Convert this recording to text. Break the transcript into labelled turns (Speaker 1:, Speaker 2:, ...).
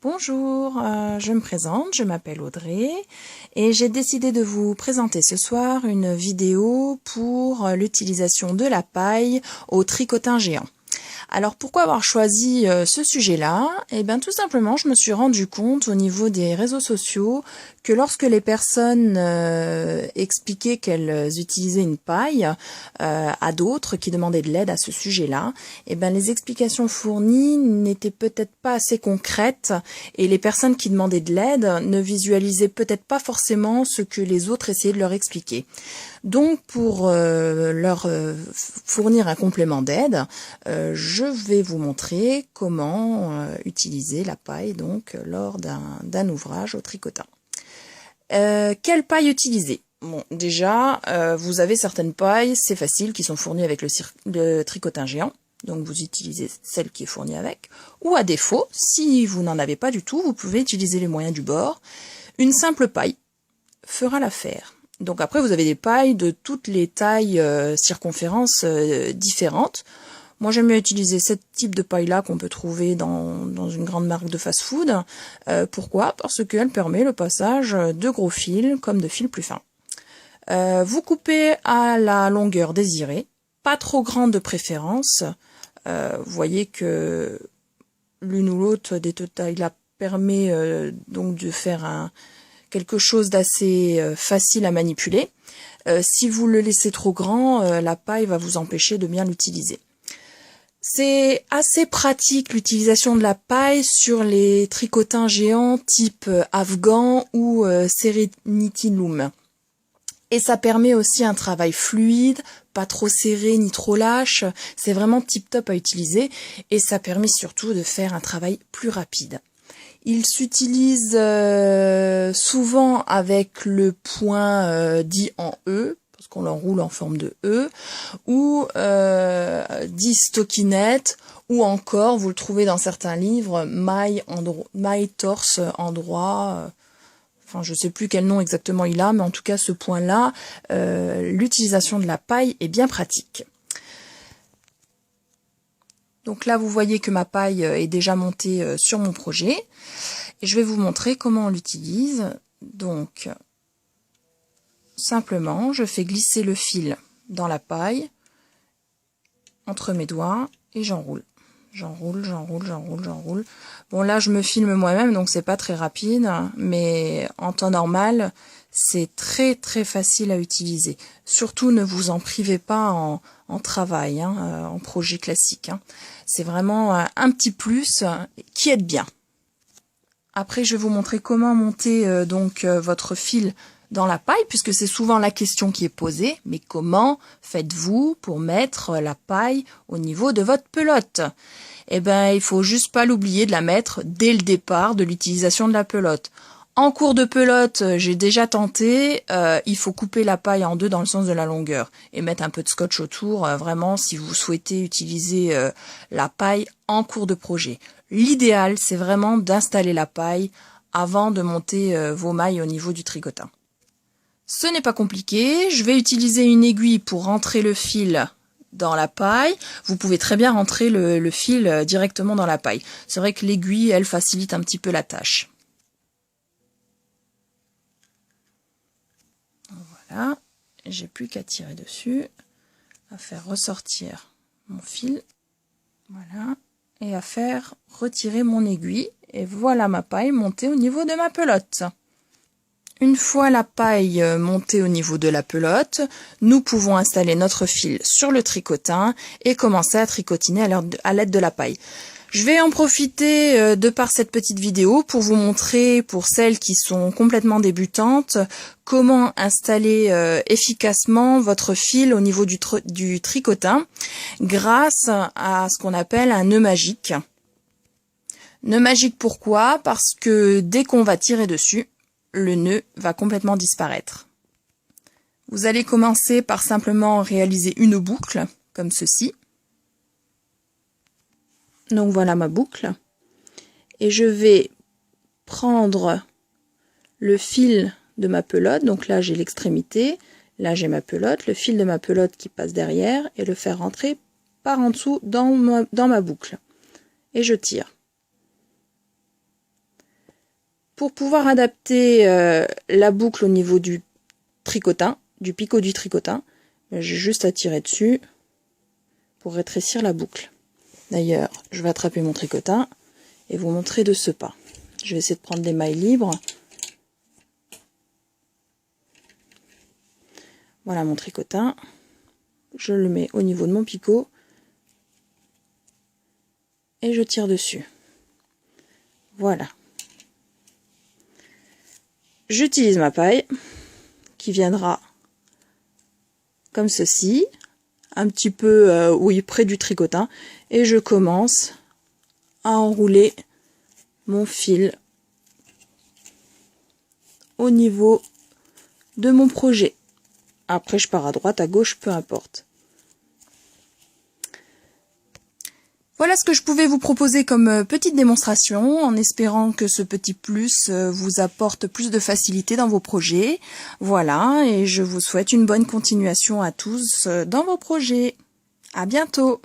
Speaker 1: Bonjour, je me présente, je m'appelle Audrey et j'ai décidé de vous présenter ce soir une vidéo pour l'utilisation de la paille au tricotin géant. Alors pourquoi avoir choisi ce sujet-là? Eh bien tout simplement, je me suis rendu compte au niveau des réseaux sociaux que lorsque les personnes expliquaient qu'elles utilisaient une paille à d'autres qui demandaient de l'aide à ce sujet-là, eh bien les explications fournies n'étaient peut-être pas assez concrètes et les personnes qui demandaient de l'aide ne visualisaient peut-être pas forcément ce que les autres essayaient de leur expliquer. Donc pour leur fournir un complément d'aide, je vais vous montrer comment utiliser la paille donc lors d'un ouvrage au tricotin. Quelle paille utiliser? Bon, déjà, vous avez certaines pailles, c'est facile, qui sont fournies avec le tricotin géant. Donc vous utilisez celle qui est fournie avec. Ou à défaut, si vous n'en avez pas du tout, vous pouvez utiliser les moyens du bord. Une simple paille fera l'affaire. Donc après, vous avez des pailles de toutes les tailles, circonférences différentes. Moi, j'aime bien utiliser ce type de paille-là qu'on peut trouver dans une grande marque de fast-food. Pourquoi? Parce qu'elle permet le passage de gros fils comme de fils plus fins. Vous coupez à la longueur désirée, pas trop grande de préférence. Vous voyez que l'une ou l'autre des deux tailles-là permet donc de faire quelque chose d'assez facile à manipuler. Si vous le laissez trop grand, la paille va vous empêcher de bien l'utiliser. C'est assez pratique l'utilisation de la paille sur les tricotins géants type Afghan ou Serenity Loom. Et ça permet aussi un travail fluide, pas trop serré ni trop lâche. C'est vraiment tip top à utiliser et ça permet surtout de faire un travail plus rapide. Il s'utilise souvent avec le point dit en E, parce qu'on l'enroule en forme de E, ou dit stockinette, ou encore, vous le trouvez dans certains livres, maille torse endroit. Enfin, je sais plus quel nom exactement il a, mais en tout cas, ce point-là, l'utilisation de la paille est bien pratique. Donc là, vous voyez que ma paille est déjà montée sur mon projet. Et je vais vous montrer comment on l'utilise. Donc, simplement, je fais glisser le fil dans la paille, entre mes doigts, et j'enroule. J'enroule. Bon, là, je me filme moi-même, donc c'est pas très rapide, mais en temps normal, c'est très très facile à utiliser. Surtout, ne vous en privez pas en travail, en projet classique. C'est vraiment un petit plus qui aide bien. Après, je vais vous montrer comment monter votre fil dans la paille, puisque c'est souvent la question qui est posée. Mais comment faites-vous pour mettre la paille au niveau de votre pelote? Eh ben, il faut juste pas l'oublier de la mettre dès le départ de l'utilisation de la pelote. En cours de pelote, j'ai déjà tenté, il faut couper la paille en deux dans le sens de la longueur et mettre un peu de scotch autour, vraiment si vous souhaitez utiliser la paille en cours de projet. L'idéal, c'est vraiment d'installer la paille avant de monter vos mailles au niveau du tricotin. Ce n'est pas compliqué, je vais utiliser une aiguille pour rentrer le fil dans la paille. Vous pouvez très bien rentrer le fil directement dans la paille. C'est vrai que l'aiguille, elle facilite un petit peu la tâche. Voilà, j'ai plus qu'à tirer dessus, à faire ressortir mon fil, voilà, et à faire retirer mon aiguille. Et voilà ma paille montée au niveau de ma pelote. Une fois la paille montée au niveau de la pelote, nous pouvons installer notre fil sur le tricotin et commencer à tricotiner à l'aide de la paille. Je vais en profiter de par cette petite vidéo pour vous montrer, pour celles qui sont complètement débutantes, comment installer efficacement votre fil au niveau du tricotin grâce à ce qu'on appelle un nœud magique. Nœud magique pourquoi? Parce que dès qu'on va tirer dessus, le nœud va complètement disparaître. Vous allez commencer par simplement réaliser une boucle, comme ceci. Donc voilà ma boucle. Et je vais prendre le fil de ma pelote. Donc là j'ai l'extrémité, là j'ai ma pelote, le fil de ma pelote qui passe derrière et le faire rentrer par en dessous dans ma boucle. Et je tire. Pour pouvoir adapter la boucle au niveau du tricotin, du picot du tricotin, j'ai juste à tirer dessus pour rétrécir la boucle. D'ailleurs, je vais attraper mon tricotin et vous montrer de ce pas. Je vais essayer de prendre des mailles libres. Voilà mon tricotin. Je le mets au niveau de mon picot et je tire dessus. Voilà. J'utilise ma paille qui viendra comme ceci, un petit peu oui, près du tricotin, et je commence à enrouler mon fil au niveau de mon projet. Après je pars à droite, à gauche, peu importe. Voilà ce que je pouvais vous proposer comme petite démonstration, en espérant que ce petit plus vous apporte plus de facilité dans vos projets. Voilà, et je vous souhaite une bonne continuation à tous dans vos projets. À bientôt!